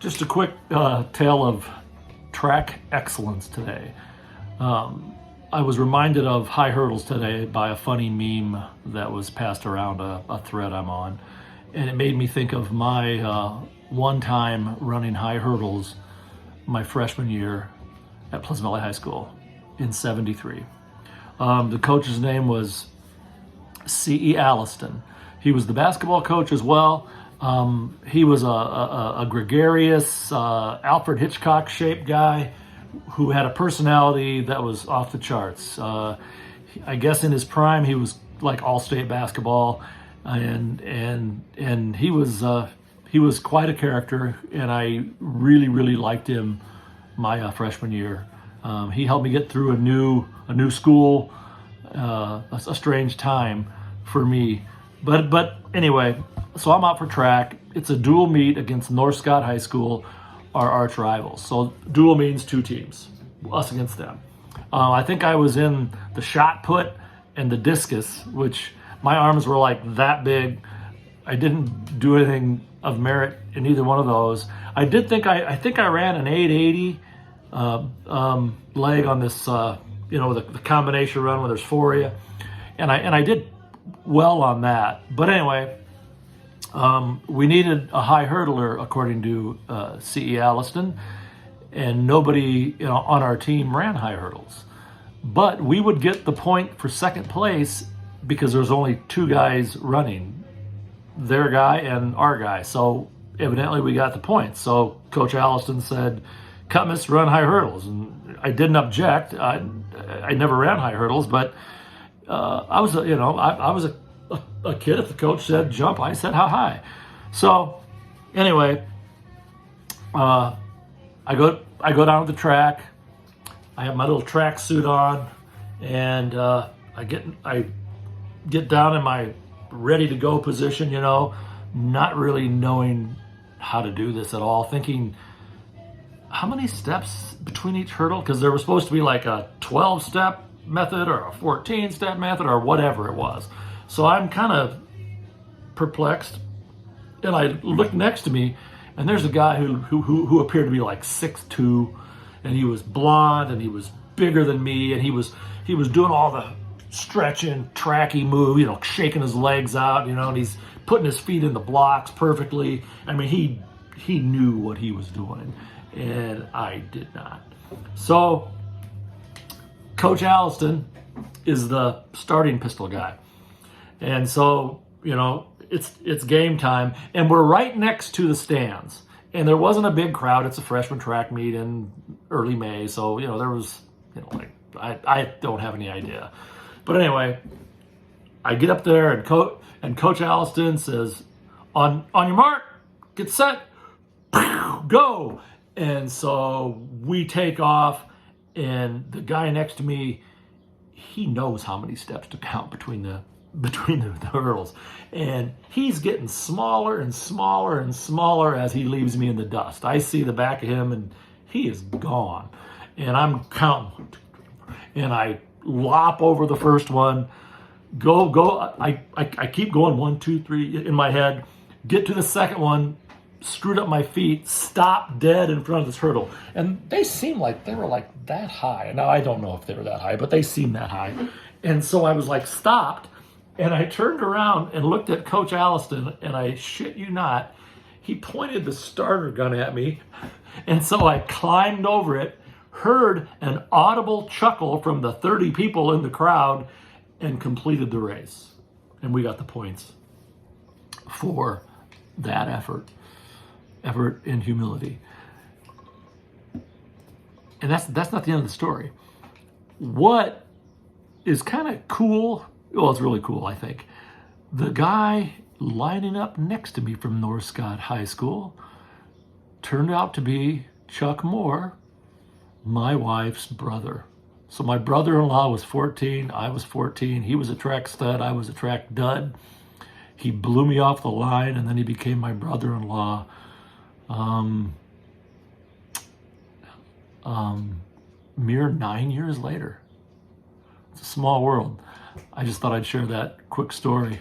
Just a quick tale of track excellence today. I was reminded of high hurdles today by a funny meme that was passed around a thread I'm on. And it made me think of my one time running high hurdles my freshman year at Pleasant Valley High School in '73. The coach's name was C.E. Alliston. He was the basketball coach as well. He was a gregarious, Alfred Hitchcock shaped guy who had a personality that was off the charts. I guess in his prime, he was like all-state basketball, and he was quite a character, and I really liked him my freshman year. He helped me get through a new school, a strange time for me. But anyway, so I'm out for track. It's a dual meet against North Scott High School, our arch rivals. So dual means two teams, us against them. I think I was in the shot put and the discus, which my arms were like that big. I didn't do anything of merit in either one of those. I think I ran an 880 leg on this, the combination run where there's four of you, and I did well on that. But anyway, we needed a high hurdler according to C.E. Alliston, and nobody on our team ran high hurdles. But we would get the point for second place because there was only two guys running, their guy and our guy. So evidently we got the points. So Coach Alliston said, "Cutmas, run high hurdles." And I didn't object. I never ran high hurdles, but I was a kid. If the coach said jump, I said how high. So anyway, I go down to the track. I have my little track suit on, and I get down in my ready to go position. Not really knowing how to do this at all. Thinking, how many steps between each hurdle? Because there was supposed to be like a 12-step method or a 14-step method or whatever it was. So I'm kind of perplexed, and I look next to me, and there's a guy who appeared to be like 6'2", and he was blonde, and he was bigger than me, and he was doing all the stretching, tracky move, shaking his legs out, and he's putting his feet in the blocks perfectly. I mean, he knew what he was doing, and I did not. So Coach Alliston is the starting pistol guy. And so, it's game time, and we're right next to the stands. And there wasn't a big crowd. It's a freshman track meet in early May. So, there was, I don't have any idea. But anyway, I get up there, and Coach Alliston says, on your mark, get set, go. And so we take off, and the guy next to me, he knows how many steps to count between the hurdles, and he's getting smaller and smaller and smaller as he leaves me in the dust. I see the back of him, and he is gone, and I'm counting, and I lop over the first one, go. I keep going 1, 2, 3 in my head, get to the second one, screwed up my feet, stopped dead in front of this hurdle. And they seemed like they were like that high. Now, I don't know if they were that high, but they seemed that high. And so I was like stopped, and I turned around and looked at Coach Alliston, and I shit you not, he pointed the starter gun at me. And so I climbed over it, heard an audible chuckle from the 30 people in the crowd, and completed the race. And we got the points for that effort in humility. And that's not the end of the story. What is kind of cool, well, it's really cool, I think. The guy lining up next to me from North Scott High School turned out to be Chuck Moore, my wife's brother. So my brother-in-law was 14, I was 14. He was a track stud, I was a track dud. He blew me off the line, and then he became my brother-in-law. Mere 9 years later. It's a small world. I just thought I'd share that quick story.